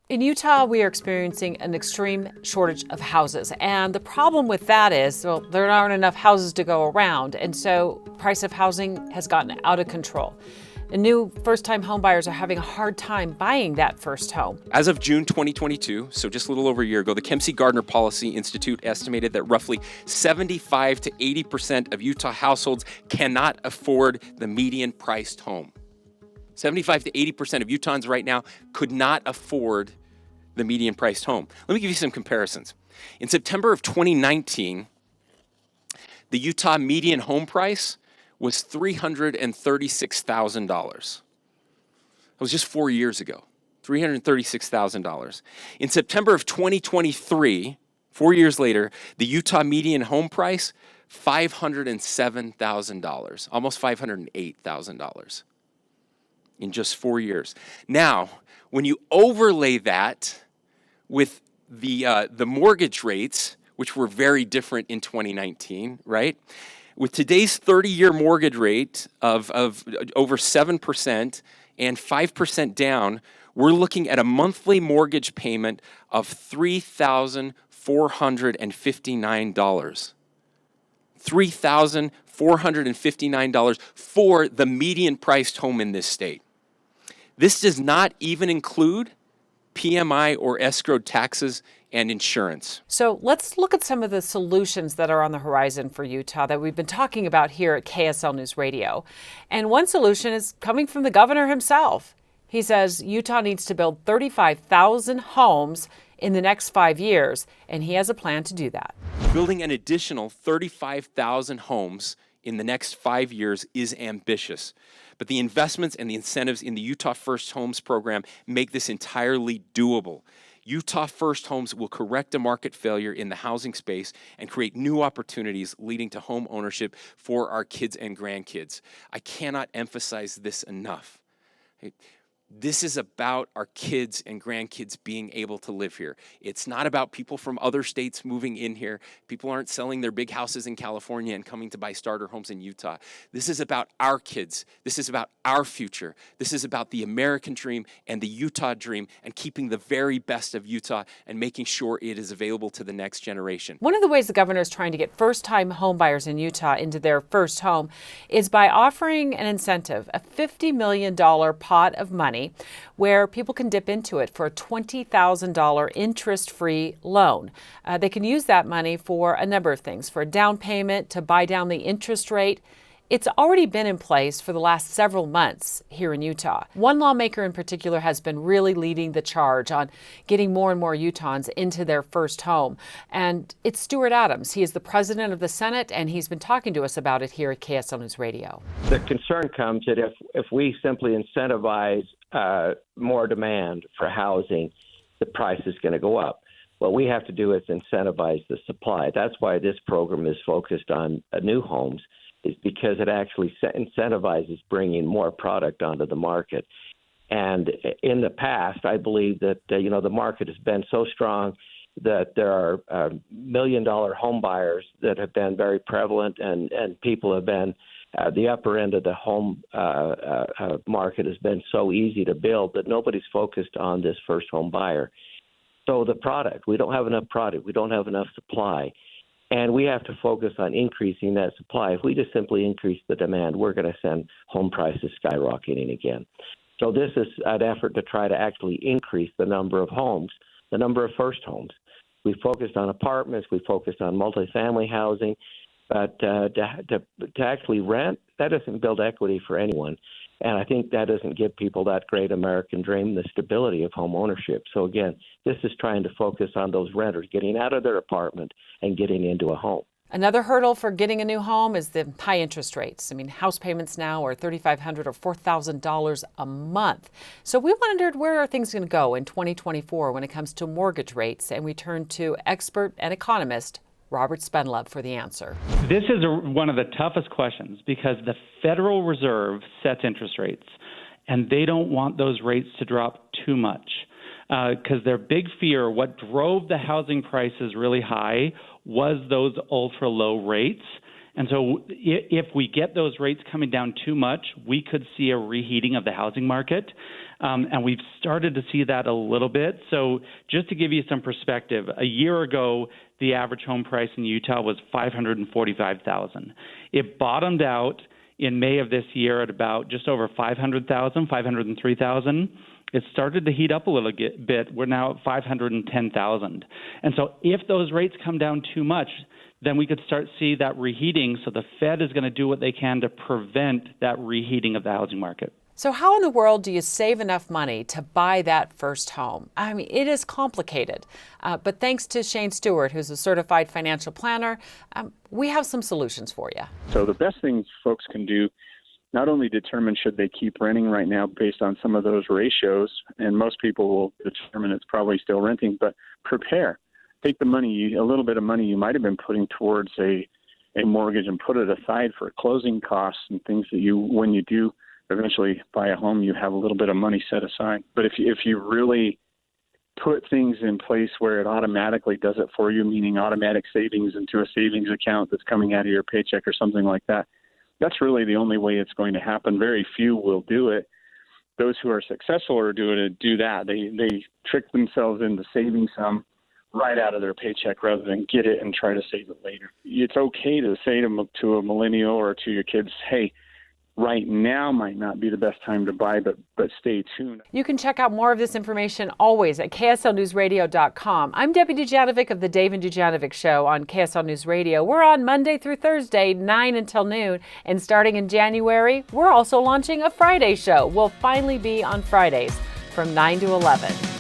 In Utah, we are experiencing an extreme shortage of houses. And the problem with that is, well, there aren't enough houses to go around. And so price of housing has gotten out of control. And new first-time homebuyers are having a hard time buying that first home. As of June 2022, so just a little over a year ago, the Kempsey-Gardner Policy Institute estimated that roughly 75 to 80% of Utah households cannot afford the median-priced home. 75 to 80% of Utahns right now could not afford the median-priced home. Let me give you some comparisons. In September of 2019, the Utah median home price was $336,000. That was just 4 years ago, $336,000. In September of 2023, 4 years later, the Utah median home price, $507,000, almost $508,000 in just 4 years. Now, when you overlay that with the mortgage rates, which were very different in 2019, right? With today's 30-year mortgage rate of over 7% and 5% down, we're looking at a monthly mortgage payment of $3,459. $3,459 for the median-priced home in this state. This does not even include PMI or escrowed taxes and insurance. So let's look at some of the solutions that are on the horizon for Utah that we've been talking about here at KSL News Radio. And one solution is coming from the governor himself. He says Utah needs to build 35,000 homes in the next 5 years, and he has a plan to do that. Building an additional 35,000 homes in the next 5 years is ambitious. But the investments and the incentives in the Utah First Homes program make this entirely doable. Utah First Homes will correct a market failure in the housing space and create new opportunities leading to home ownership for our kids and grandkids. I cannot emphasize this enough. This is about our kids and grandkids being able to live here. It's not about people from other states moving in here. People aren't selling their big houses in California and coming to buy starter homes in Utah. This is about our kids. This is about our future. This is about the American dream and the Utah dream and keeping the very best of Utah and making sure it is available to the next generation. One of the ways the governor is trying to get first-time homebuyers in Utah into their first home is by offering an incentive, a $50 million pot of money where people can dip into it for a $20,000 interest-free loan. They can use that money for a number of things, for a down payment, to buy down the interest rate. It's already been in place for the last several months here in Utah. One lawmaker in particular has been really leading the charge on getting more and more Utahns into their first home. And it's Stuart Adams. He is the president of the Senate, and he's been talking to us about it here at KSL News Radio. The concern comes that if we simply incentivize more demand for housing, the price is going to go up. What we have to do is incentivize the supply. That's why this program is focused on new homes, is because it actually incentivizes bringing more product onto the market. And in the past, I believe that the market has been so strong that there are $1 million home buyers that have been very prevalent, and people have been the upper end of the home market has been so easy to build that nobody's focused on this first home buyer. So the product, we don't have enough product, we don't have enough supply. And we have to focus on increasing that supply. If we just simply increase the demand, we're going to send home prices skyrocketing again. So this is an effort to try to actually increase the number of homes, the number of first homes. We focused on apartments, we focused on multifamily housing, but to actually rent, that doesn't build equity for anyone. And I think that doesn't give people that great American dream, the stability of home ownership. So again, this is trying to focus on those renters getting out of their apartment and getting into a home. Another hurdle for getting a new home is the high interest rates. I mean, house payments now are $3,500 or $4,000 a month. So we wondered, where are things going to go in 2024 when it comes to mortgage rates? And we turned to expert and economist Robert Spenlove for the answer. This is one of the toughest questions because the Federal Reserve sets interest rates, and they don't want those rates to drop too much because their big fear, what drove the housing prices really high, was those ultra low rates. And so if we get those rates coming down too much, we could see a reheating of the housing market. And we've started to see that a little bit. So just to give you some perspective, a year ago, the average home price in Utah was $545,000. It bottomed out in May of this year at about just over $500,000, $503,000. It started to heat up a little bit. We're now at $510,000. And so if those rates come down too much, then we could start to see that reheating. So the Fed is going to do what they can to prevent that reheating of the housing market. So how in the world do you save enough money to buy that first home? I mean, it is complicated. But thanks to Shane Stewart, who's a certified financial planner, we have some solutions for you. So the best things folks can do, not only determine should they keep renting right now based on some of those ratios, and most people will determine it's probably still renting, but prepare. Take the money, a little bit of money you might have been putting towards a mortgage, and put it aside for closing costs and things that when you do eventually buy a home, you have a little bit of money set aside. But if you really put things in place where it automatically does it for you, meaning automatic savings into a savings account that's coming out of your paycheck or something like that, that's really the only way it's going to happen. Very few will do it. Those who are successful are doing it do that. They trick themselves into saving some right out of their paycheck rather than get it and try to save it later. It's okay to say to a millennial or to your kids, hey, right now might not be the best time to buy, but stay tuned. You can check out more of this information always at KSLNewsRadio.com. I'm Debbie Dujanovic of the Dave and Dujanovic Show on KSL News Radio. We're on Monday through Thursday, 9 until noon. And starting in January, we're also launching a Friday show. We'll finally be on Fridays from 9 to 11.